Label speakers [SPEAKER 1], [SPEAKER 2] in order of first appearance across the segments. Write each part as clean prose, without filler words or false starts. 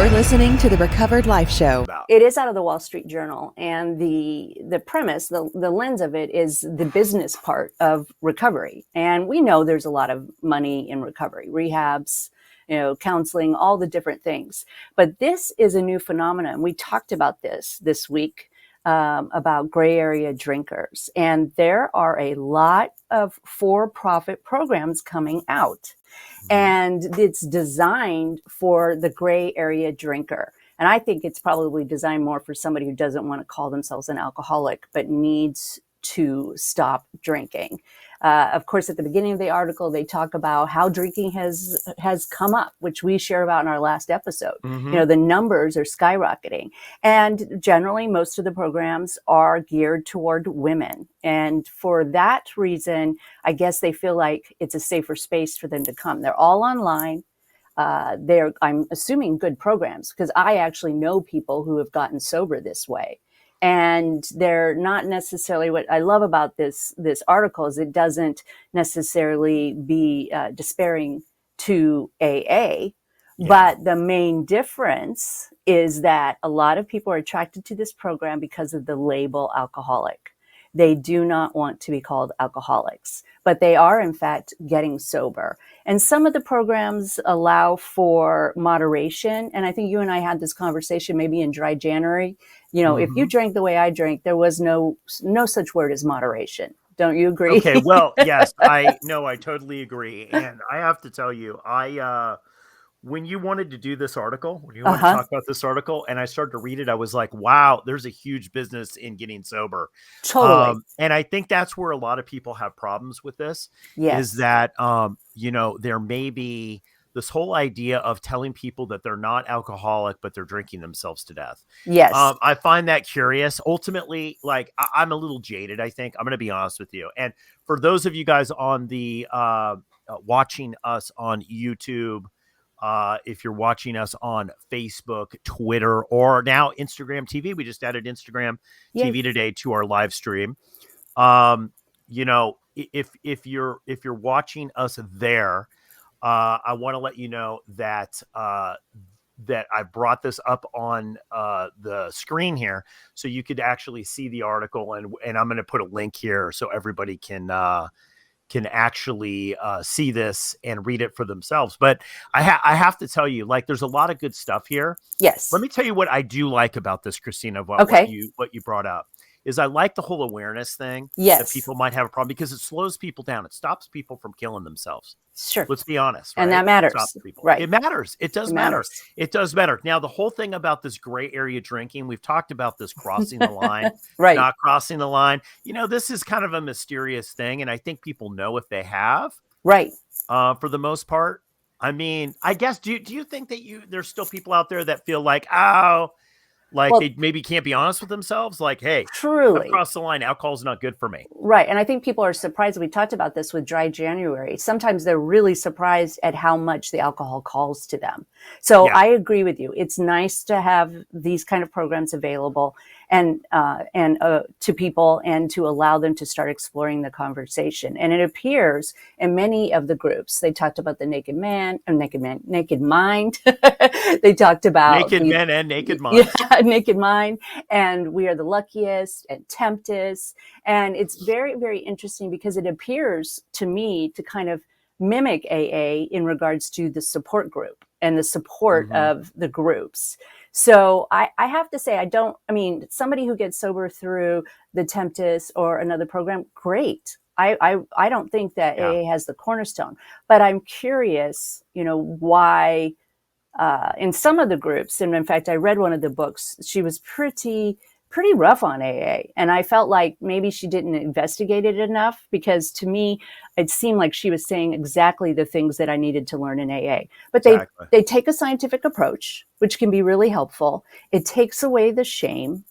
[SPEAKER 1] You're listening to the Recovered Life Show.
[SPEAKER 2] It is out of the Wall Street Journal, and the premise, the lens of it is the business part of recovery. And we know there's a lot of money in recovery, rehabs, counseling, all the different things. But this is a new phenomenon. We talked about this week about gray area drinkers, and there are a lot of for-profit programs coming out. And it's designed for the gray area drinker. And I think it's probably designed more for somebody who doesn't want to call themselves an alcoholic, but needs to stop drinking. Of course, at the beginning of the article, they talk about how drinking has come up, which we share about in our last episode.
[SPEAKER 3] Mm-hmm.
[SPEAKER 2] The numbers are skyrocketing. And generally, most of the programs are geared toward women. And for that reason, I guess they feel like it's a safer space for them to come. They're all online. I'm assuming good programs, because I actually know people who have gotten sober this way. And they're not necessarily, what I love about this article is it doesn't necessarily be despairing to AA, but the main difference is that a lot of people are attracted to this program because of the label alcoholic. They do not want to be called alcoholics, but they are, in fact, getting sober. And some of the programs allow for moderation. And I think you and I had this conversation maybe in dry January. If you drank the way I drank, there was no such word as moderation. Don't you agree?
[SPEAKER 3] Okay, well, yes, I totally agree. And I have to tell you, when you wanted to do this article, when you wanted to talk about this article, and I started to read it, I was like, wow, there's a huge business in getting sober.
[SPEAKER 2] Totally.
[SPEAKER 3] And I think that's where a lot of people have problems with this.
[SPEAKER 2] Yes.
[SPEAKER 3] Is that, there may be this whole idea of telling people that they're not alcoholic, but they're drinking themselves to death.
[SPEAKER 2] Yes.
[SPEAKER 3] I find that curious. Ultimately, I'm a little jaded, I think. I'm going to be honest with you. And for those of you guys on the watching us on YouTube, if you're watching us on Facebook, Twitter, or now Instagram TV, we just added Instagram TV today to our live stream. If you're watching us there, I want to let you know that that I brought this up on the screen here, so you could actually see the article, and I'm going to put a link here so everybody can actually see this and read it for themselves. But I have to tell you, there's a lot of good stuff here.
[SPEAKER 2] Yes.
[SPEAKER 3] Let me tell you what I do like about this, Kristina, what you brought up. Is I like the whole awareness thing.
[SPEAKER 2] Yes.
[SPEAKER 3] That people might have a problem, because it slows people down. It stops people from killing themselves.
[SPEAKER 2] Sure.
[SPEAKER 3] Let's be honest. Right?
[SPEAKER 2] And that matters.
[SPEAKER 3] Right. It matters. It does matter. It does matter. Now, the whole thing about this gray area drinking, we've talked about this crossing the line,
[SPEAKER 2] right?
[SPEAKER 3] Not crossing the line. This is kind of a mysterious thing. And I think people know if they have.
[SPEAKER 2] Right.
[SPEAKER 3] For the most part. I mean, I guess, do you think that there's still people out there that feel like, they maybe can't be honest with themselves? Hey,
[SPEAKER 2] truly,
[SPEAKER 3] across the line, alcohol's not good for me.
[SPEAKER 2] Right. And I think people are surprised. We talked about this with dry January. Sometimes they're really surprised at how much the alcohol calls to them. So I agree with you. It's nice to have these kind of programs available and to people, and to allow them to start exploring the conversation. And it appears in many of the groups, they talked about the naked mind. They talked about
[SPEAKER 3] naked men and naked mind.
[SPEAKER 2] Yeah, naked mind, and we are the luckiest, and Temptus. And it's very, very interesting, because it appears to me to kind of mimic AA in regards to the support group and the support of the groups. So I have to say, somebody who gets sober through the Temptus or another program, great. I don't think that AA has the cornerstone, but I'm curious, why in some of the groups, and in fact, I read one of the books, she was pretty rough on AA. And I felt like maybe she didn't investigate it enough, because to me, it seemed like she was saying exactly the things that I needed to learn in AA. But they take a scientific approach, which can be really helpful. It takes away the shame.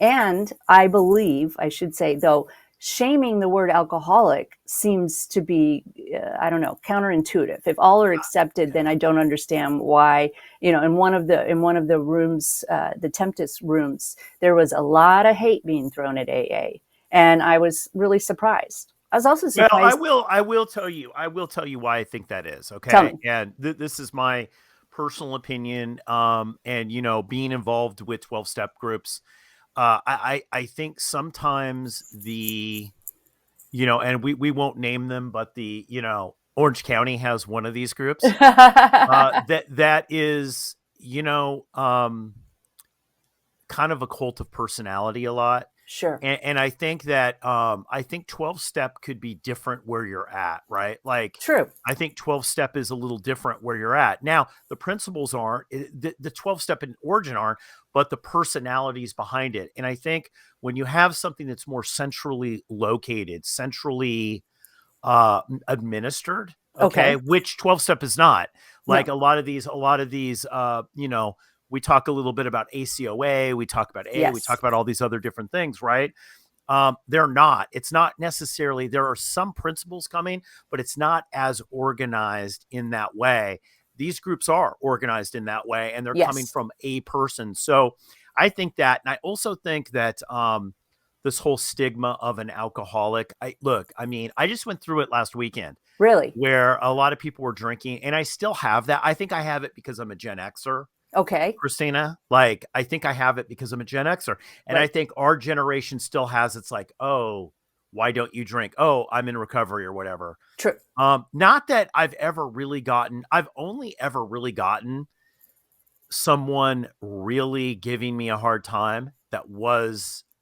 [SPEAKER 2] And I believe, I should say, though, shaming the word alcoholic seems to be, counterintuitive. If all are accepted, then I don't understand why, in one of the rooms, the Temptus rooms, there was a lot of hate being thrown at AA. And I was really surprised. I was also surprised.
[SPEAKER 3] Well, I will tell you why I think that is. Okay.
[SPEAKER 2] Tell me.
[SPEAKER 3] And this is my personal opinion, and being involved with 12-step groups, I think sometimes and we won't name them, but Orange County has one of these groups, that is, kind of a cult of personality a lot.
[SPEAKER 2] Sure.
[SPEAKER 3] And I think that, I think 12 step could be different where you're at, right? Like,
[SPEAKER 2] True.
[SPEAKER 3] I think 12 step is a little different where you're at. Now, the principles aren't, the 12 step in origin aren't, but the personalities behind it. And I think when you have something that's more centrally located, centrally administered, okay,
[SPEAKER 2] Okay.
[SPEAKER 3] which 12 step is not. Like
[SPEAKER 2] No.
[SPEAKER 3] a lot of these, we talk a little bit about ACOA, we talk about we talk
[SPEAKER 2] Yes.
[SPEAKER 3] about all these other different things, right? They're not. It's not necessarily, there are some principles coming, but it's not as organized in that way. These groups are organized in that way, and they're coming
[SPEAKER 2] Yes.
[SPEAKER 3] from a person. So I think that, and I also think that, this whole stigma of an alcoholic, I just went through it last weekend
[SPEAKER 2] Really?
[SPEAKER 3] where a lot of people were drinking, and I still have that. I think I have it because I'm a Gen Xer.
[SPEAKER 2] Okay.
[SPEAKER 3] Christina, like, I think I have it because I'm a Gen Xer. And I
[SPEAKER 2] Right.
[SPEAKER 3] think our generation still has, it's like, oh, why don't you drink? Oh, I'm in recovery or whatever.
[SPEAKER 2] True.
[SPEAKER 3] Not that I've only ever really gotten someone really giving me a hard time that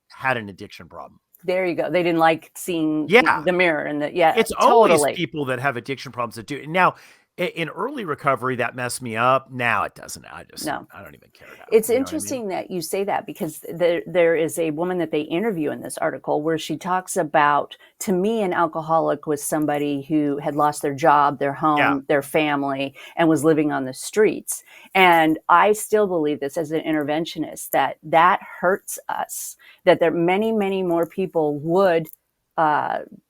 [SPEAKER 3] had an addiction problem.
[SPEAKER 2] There you go. They didn't like seeing
[SPEAKER 3] Yeah.
[SPEAKER 2] the mirror and yeah,
[SPEAKER 3] It's always
[SPEAKER 2] totally.
[SPEAKER 3] people that have addiction problems that do. Now, in early recovery, that messed me up. Now it doesn't.
[SPEAKER 2] No.
[SPEAKER 3] I don't even care now.
[SPEAKER 2] It's
[SPEAKER 3] You know what I mean?
[SPEAKER 2] interesting that you say that, because there is a woman that they interview in this article where she talks about, to me, an alcoholic was somebody who had lost their job, their home,
[SPEAKER 3] Yeah.
[SPEAKER 2] their family, and was living on the streets. And I still believe this as an interventionist, that hurts us, that there many, many more people would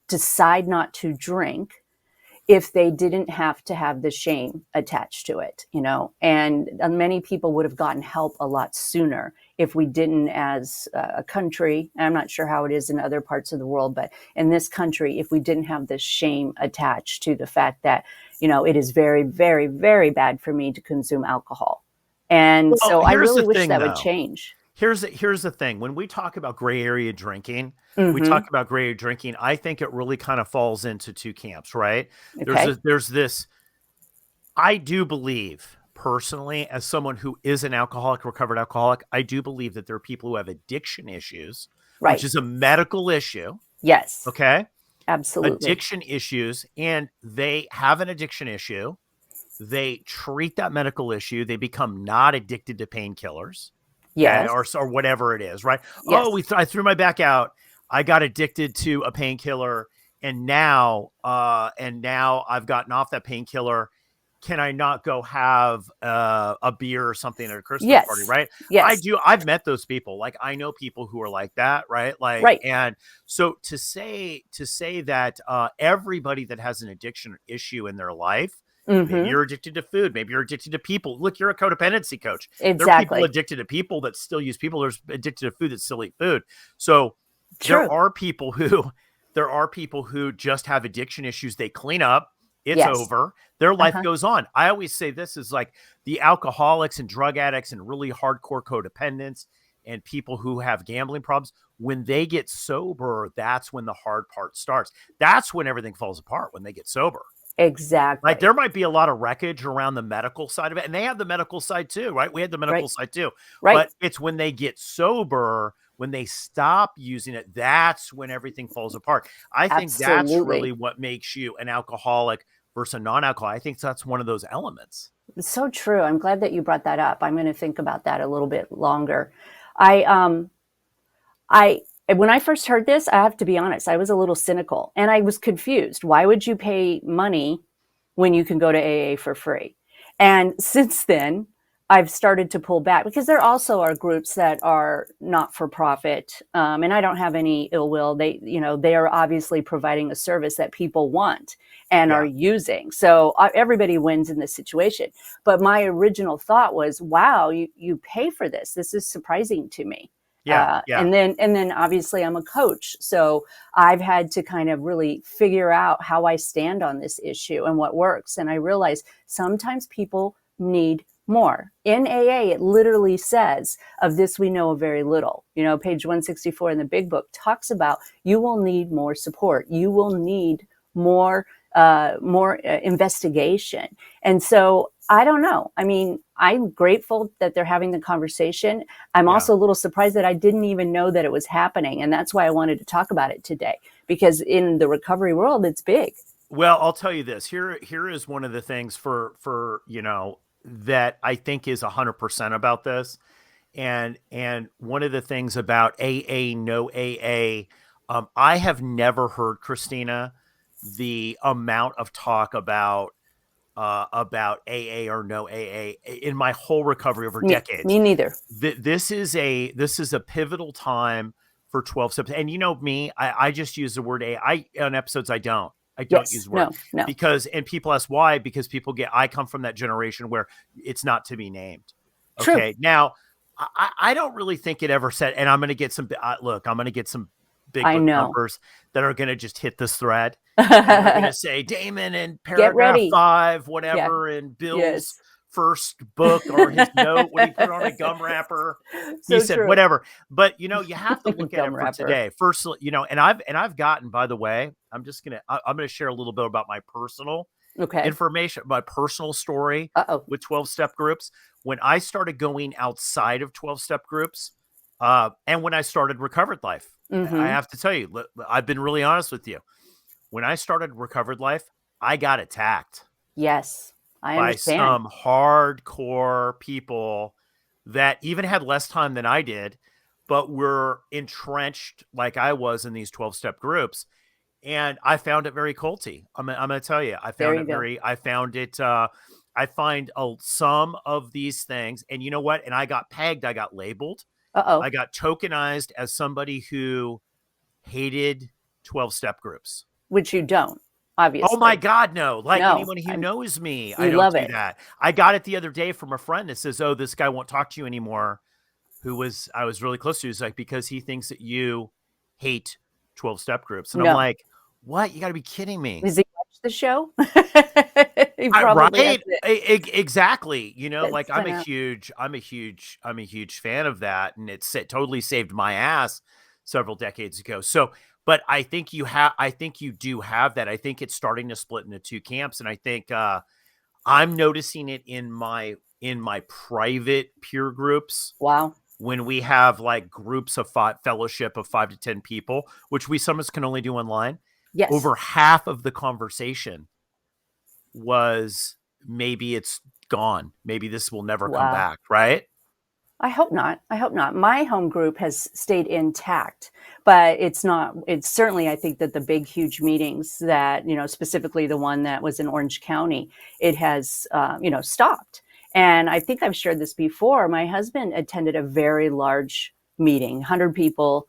[SPEAKER 2] decide not to drink if they didn't have to have the shame attached to it, and many people would have gotten help a lot sooner if we didn't, as a country. I'm not sure how it is in other parts of the world, but in this country, if we didn't have this shame attached to the fact that, it is very, very, very bad for me to consume alcohol. And so I
[SPEAKER 3] here's
[SPEAKER 2] really
[SPEAKER 3] the
[SPEAKER 2] wish
[SPEAKER 3] thing,
[SPEAKER 2] that would
[SPEAKER 3] though.
[SPEAKER 2] change.
[SPEAKER 3] Here's the thing. When we talk about gray area drinking, I think it really kind of falls into two camps, right?
[SPEAKER 2] Okay.
[SPEAKER 3] There's this, I do believe personally, as someone who is an alcoholic, recovered alcoholic, I do believe that there are people who have addiction issues,
[SPEAKER 2] Right.
[SPEAKER 3] which is a medical issue.
[SPEAKER 2] Yes.
[SPEAKER 3] Okay.
[SPEAKER 2] Absolutely.
[SPEAKER 3] Addiction issues, and they have an addiction issue. They treat that medical issue. They become not addicted to painkillers.
[SPEAKER 2] Yes.
[SPEAKER 3] Or whatever it is, right?
[SPEAKER 2] Yes.
[SPEAKER 3] Oh, I threw my back out. I got addicted to a painkiller, and now I've gotten off that painkiller. Can I not go have a beer or something at a Christmas party, right?
[SPEAKER 2] Yes.
[SPEAKER 3] I do. I've met those people. Like, I know people who are like that, right? Like,
[SPEAKER 2] right.
[SPEAKER 3] And so to say that everybody that has an addiction issue in their life, maybe you're addicted to food. Maybe you're addicted to people. Look, you're a codependency coach.
[SPEAKER 2] Exactly.
[SPEAKER 3] There are people addicted to people that still use people. There's addicted to food that still eat food. So
[SPEAKER 2] True.
[SPEAKER 3] there are people who just have addiction issues. They clean up. It's over. Their life goes on. I always say this is like the alcoholics and drug addicts and really hardcore codependents and people who have gambling problems. When they get sober, that's when the hard part starts. That's when everything falls apart, when they get sober.
[SPEAKER 2] Exactly.
[SPEAKER 3] Like, there might be a lot of wreckage around the medical side of it, and they have the medical side too, right? We had the medical side too.
[SPEAKER 2] Right.
[SPEAKER 3] But it's when they get sober, when they stop using it, that's when everything falls apart. I think that's really what makes you an alcoholic versus a non-alcoholic. I think that's one of those elements.
[SPEAKER 2] It's so true. I'm glad that you brought that up. I'm going to think about that a little bit longer. When I first heard this, I have to be honest, I was a little cynical and I was confused. Why would you pay money when you can go to AA for free? And since then, I've started to pull back, because there also are groups that are not for profit. And I don't have any ill will. They are obviously providing a service that people want and are using. So everybody wins in this situation. But my original thought was, wow, you pay for this. This is surprising to me. And then obviously I'm a coach. So I've had to kind of really figure out how I stand on this issue and what works. And I realize sometimes people need more. In AA, it literally says, of this we know very little. You know, page 164 in the big book talks about you will need more support. You will need more investigation. And so I don't know. I mean, I'm grateful that they're having the conversation. I'm
[SPEAKER 3] Yeah.
[SPEAKER 2] also a little surprised that I didn't even know that it was happening. And that's why I wanted to talk about it today, because in the recovery world, it's big.
[SPEAKER 3] Well, I'll tell you this. Here is one of the things for that I think is 100% about this. And one of the things about AA, no AA, I have never heard, Christina, the amount of talk about AA or no AA in my whole recovery over decades.
[SPEAKER 2] Me neither.
[SPEAKER 3] This is a pivotal time for 12 steps. And you know me, I just use the word AA. On episodes I don't
[SPEAKER 2] Yes.
[SPEAKER 3] use the word
[SPEAKER 2] No.
[SPEAKER 3] because, and people ask why, because I come from that generation where it's not to be named.
[SPEAKER 2] True.
[SPEAKER 3] Okay. Now I don't really think it ever said, and I'm going to get some, look, I'm going to get some big
[SPEAKER 2] I
[SPEAKER 3] book
[SPEAKER 2] know.
[SPEAKER 3] numbers that are going to just hit this thread. And they're going to say Damon in paragraph 5, whatever, in Bill's first book or his note when he put on a gum wrapper.
[SPEAKER 2] So
[SPEAKER 3] he said,
[SPEAKER 2] true.
[SPEAKER 3] whatever. But you have to look at it
[SPEAKER 2] Gum
[SPEAKER 3] for
[SPEAKER 2] wrapper.
[SPEAKER 3] today. First, and I've gotten, by the way, I'm going to share a little bit about my personal information, my personal story with 12-step groups. When I started going outside of 12-step groups, and when I started Recovered Life, I have to tell you, I've been really honest with you. When I started Recovered Life, I got attacked.
[SPEAKER 2] Yes, I
[SPEAKER 3] by
[SPEAKER 2] understand.
[SPEAKER 3] some hardcore people that even had less time than I did, but were entrenched like I was in these 12-step groups. And I found it very culty. I'm going to tell you, I found I find some of these things, and you know what? And I got pegged. I got labeled. I got tokenized as somebody who hated 12-step groups.
[SPEAKER 2] Which you don't, obviously.
[SPEAKER 3] Oh my God, no. Like
[SPEAKER 2] No,
[SPEAKER 3] anyone who knows me, I
[SPEAKER 2] you
[SPEAKER 3] don't
[SPEAKER 2] love
[SPEAKER 3] do
[SPEAKER 2] it.
[SPEAKER 3] that. I got it the other day from a friend that says, oh, this guy won't talk to you anymore, I was really close to. He's like, because he thinks that you hate 12-step groups. And I'm like, what? You got to be kidding me.
[SPEAKER 2] Does he watch the show? He
[SPEAKER 3] Right? Exactly.
[SPEAKER 2] That's
[SPEAKER 3] I'm a huge fan of that. And it totally saved my ass several decades ago. So, but I think you do have that. I think it's starting to split into two camps. And I think, I'm noticing it in my private peer groups.
[SPEAKER 2] Wow.
[SPEAKER 3] When we have like groups of fellowship of 5 to 10 people, which we sometimes can only do online.
[SPEAKER 2] Yes.
[SPEAKER 3] Over half of the conversation was maybe it's gone. Maybe this will never come back. Right.
[SPEAKER 2] I hope not. My home group has stayed intact, but it's certainly, I think that the big, huge meetings that, specifically the one that was in Orange County, it has, stopped. And I think I've shared this before. My husband attended a very large meeting, 100 people,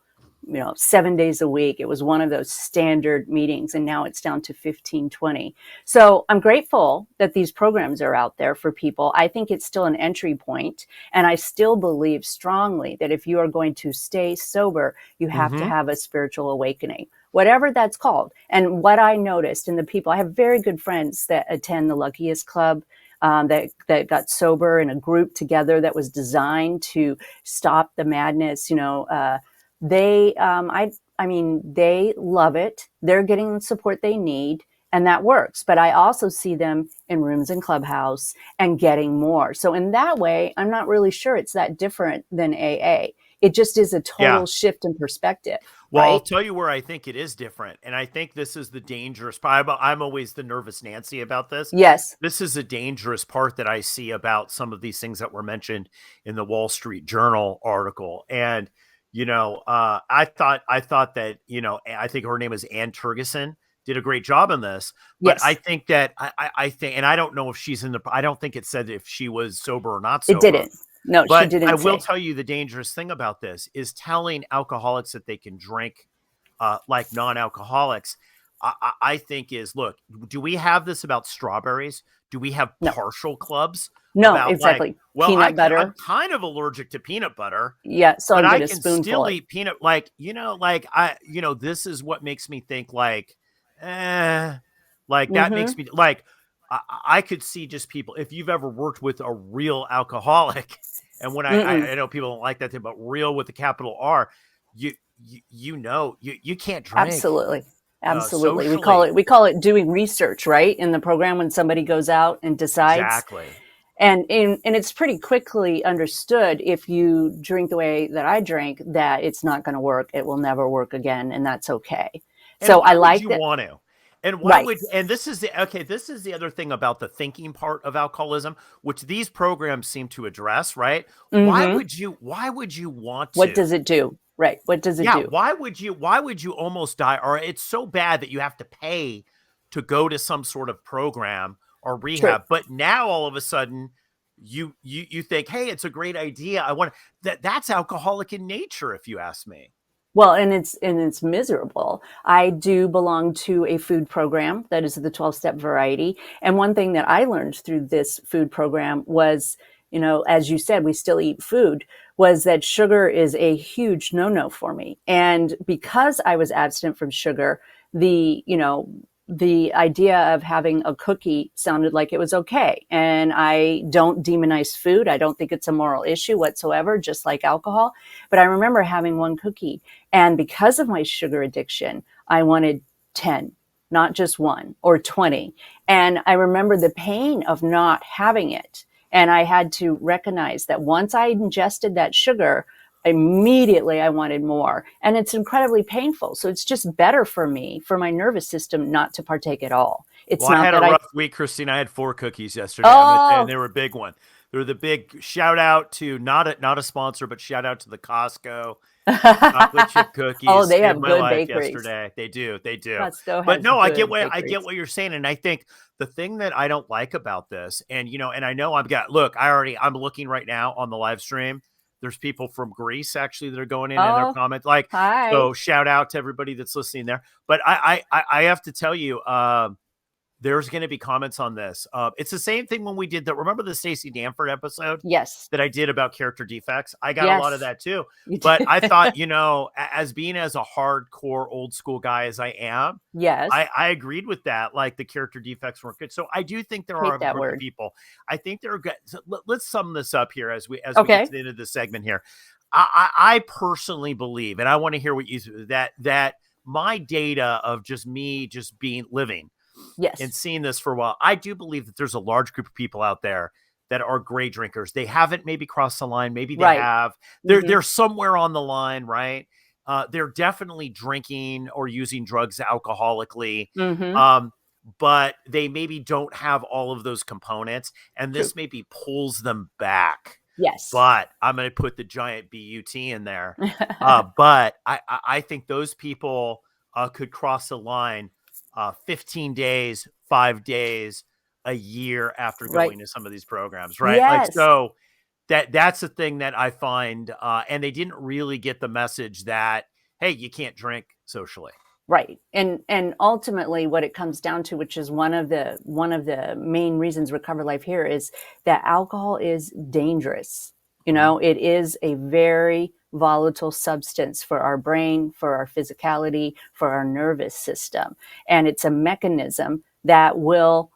[SPEAKER 2] 7 days a week. It was one of those standard meetings, and now it's down to 15, 20. So I'm grateful that these programs are out there for people. I think it's still an entry point, and I still believe strongly that if you are going to stay sober, you have to have a spiritual awakening, whatever that's called. And what I noticed in the people, I have very good friends that attend the Luckiest Club, that got sober in a group together that was designed to stop the madness. They love it. They're getting the support they need, and that works. But I also see them in rooms in Clubhouse and getting more. So in that way, I'm not really sure it's that different than AA. It just is a total shift in perspective.
[SPEAKER 3] Well,
[SPEAKER 2] right?
[SPEAKER 3] I'll tell you where I think it is different. And I think this is the dangerous part. I'm always the nervous Nancy about this.
[SPEAKER 2] Yes.
[SPEAKER 3] This is a dangerous part that I see about some of these things that were mentioned in the Wall Street Journal article. And, I thought that, I think her name is Ann Turgeson, did a great job on this. But I think that I think, and I don't know if I don't think it said if she was sober or not sober.
[SPEAKER 2] It didn't. No,
[SPEAKER 3] but
[SPEAKER 2] she didn't.
[SPEAKER 3] I will tell you the dangerous thing about this is telling alcoholics that they can drink like non-alcoholics. I think is, look, do we have this about strawberries? Do we have partial clubs?
[SPEAKER 2] No,
[SPEAKER 3] about,
[SPEAKER 2] exactly.
[SPEAKER 3] Like, well,
[SPEAKER 2] peanut butter.
[SPEAKER 3] I'm kind of allergic to peanat butter.
[SPEAKER 2] Yeah, so
[SPEAKER 3] but
[SPEAKER 2] I
[SPEAKER 3] can still eat peanut. This is what makes me think like that makes me like I could see just people, if you've ever worked with a real alcoholic, and when I know people don't like that thing, but real with the capital R, you you can't drink
[SPEAKER 2] Absolutely. Absolutely.
[SPEAKER 3] socially.
[SPEAKER 2] We call it doing research, right? In the program when somebody goes out and decides.
[SPEAKER 3] Exactly.
[SPEAKER 2] And it's pretty quickly understood, if you drink the way that I drank, that it's not going to work. It will never work again, and that's okay.
[SPEAKER 3] And
[SPEAKER 2] So I
[SPEAKER 3] why would
[SPEAKER 2] like
[SPEAKER 3] you
[SPEAKER 2] that.
[SPEAKER 3] want to? And why
[SPEAKER 2] Right.
[SPEAKER 3] would, and this is this is the other thing about the thinking part of alcoholism, which these programs seem to address, right?
[SPEAKER 2] Hmm.
[SPEAKER 3] Why would you want
[SPEAKER 2] What
[SPEAKER 3] to?
[SPEAKER 2] does it do? Right. What does it
[SPEAKER 3] Yeah,
[SPEAKER 2] do?
[SPEAKER 3] why would you almost die? Or it's so bad that you have to pay to go to some sort of program or
[SPEAKER 2] True.
[SPEAKER 3] rehab. But now all of a sudden you think, hey, it's a great idea. I want that's alcoholic in nature, if you ask me.
[SPEAKER 2] Well, and it's miserable. I do belong to a food program that is the 12-step variety. And one thing that I learned through this food program was, as you said, we still eat food, was that sugar is a huge no-no for me. And because I was abstinent from sugar, the idea of having a cookie sounded like it was okay. And I don't demonize food. I don't think it's a moral issue whatsoever, just like alcohol. But I remember having one cookie, and because of my sugar addiction, I wanted 10, not just one or 20. And I remember the pain of not having it. And I had to recognize that once I ingested that sugar, immediately I wanted more. And it's incredibly painful. So it's just better for me, for my nervous system, not to partake at all. It's
[SPEAKER 3] Well, I
[SPEAKER 2] not
[SPEAKER 3] had a
[SPEAKER 2] that I,
[SPEAKER 3] rough week, Christine. I had 4 cookies yesterday. I'm gonna tell you, and
[SPEAKER 2] oh,
[SPEAKER 3] they were a big one. They were the big shout out to, not a sponsor, but shout out to the Costco chocolate chip
[SPEAKER 2] oh,
[SPEAKER 3] cookies.
[SPEAKER 2] they
[SPEAKER 3] Saved
[SPEAKER 2] have
[SPEAKER 3] my
[SPEAKER 2] good
[SPEAKER 3] life
[SPEAKER 2] bakeries.
[SPEAKER 3] yesterday. They do.
[SPEAKER 2] Costco
[SPEAKER 3] But
[SPEAKER 2] has
[SPEAKER 3] no,
[SPEAKER 2] good
[SPEAKER 3] I get
[SPEAKER 2] bakeries.
[SPEAKER 3] what you're saying, and I think the thing that I don't like about this, and and I know I've got, look, I'm looking right now on the live stream. There's people from Greece actually that are going in and their
[SPEAKER 2] Oh,
[SPEAKER 3] comments, like,
[SPEAKER 2] hi.
[SPEAKER 3] so shout out to everybody that's listening there. But I have to tell you, there's going to be comments on this. It's the same thing when we did that. Remember the Stacey Danford episode
[SPEAKER 2] Yes.
[SPEAKER 3] that I did about character defects? I got a lot of
[SPEAKER 2] Yes.
[SPEAKER 3] that too.
[SPEAKER 2] You
[SPEAKER 3] But
[SPEAKER 2] did.
[SPEAKER 3] I thought, as being as a hardcore old school guy as I am,
[SPEAKER 2] Yes.
[SPEAKER 3] I agreed with that. Like, the character defects weren't good. So I do think there are
[SPEAKER 2] Hate
[SPEAKER 3] a
[SPEAKER 2] that
[SPEAKER 3] group of
[SPEAKER 2] word.
[SPEAKER 3] people. I think there are good. So let's sum this up here as we get
[SPEAKER 2] Okay.
[SPEAKER 3] to the end of the segment here. I personally believe, and I want to hear what you, that my data of just me just being living and
[SPEAKER 2] Yes.
[SPEAKER 3] seeing this for a while, I do believe that there's a large group of people out there that are great drinkers. They haven't maybe crossed the line. Maybe they
[SPEAKER 2] Right.
[SPEAKER 3] have.
[SPEAKER 2] Hmm.
[SPEAKER 3] They're somewhere on the line, right? They're definitely drinking or using drugs alcoholically.
[SPEAKER 2] Hmm.
[SPEAKER 3] Um, but they maybe don't have all of those components, and
[SPEAKER 2] True.
[SPEAKER 3] this maybe pulls them back.
[SPEAKER 2] Yes.
[SPEAKER 3] But I'm going to put the giant BUT in there. But I think those people could cross the line 15 days, 5 days, a year after
[SPEAKER 2] Right.
[SPEAKER 3] going to some of these programs, right? Like,
[SPEAKER 2] Yes.
[SPEAKER 3] so that's the thing that I find, and they didn't really get the message that, hey, you can't drink socially.
[SPEAKER 2] Right. And ultimately what it comes down to, which is one of the main reasons Recover Life here, is that alcohol is dangerous.
[SPEAKER 3] Mhm.
[SPEAKER 2] It is a very volatile substance for our brain, for our physicality, for our nervous system. And it's a mechanism that will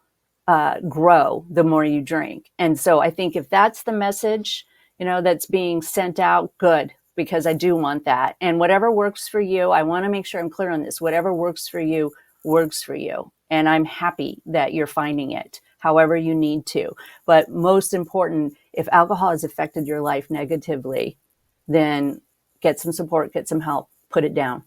[SPEAKER 2] grow the more you drink. And so I think if that's the message, that's being sent out, good, because I do want that. And whatever works for you, I want to make sure I'm clear on this. Whatever works for you works for you. And I'm happy that you're finding it however you need to. But most important, if alcohol has affected your life negatively, then get some support, get some help, put it down.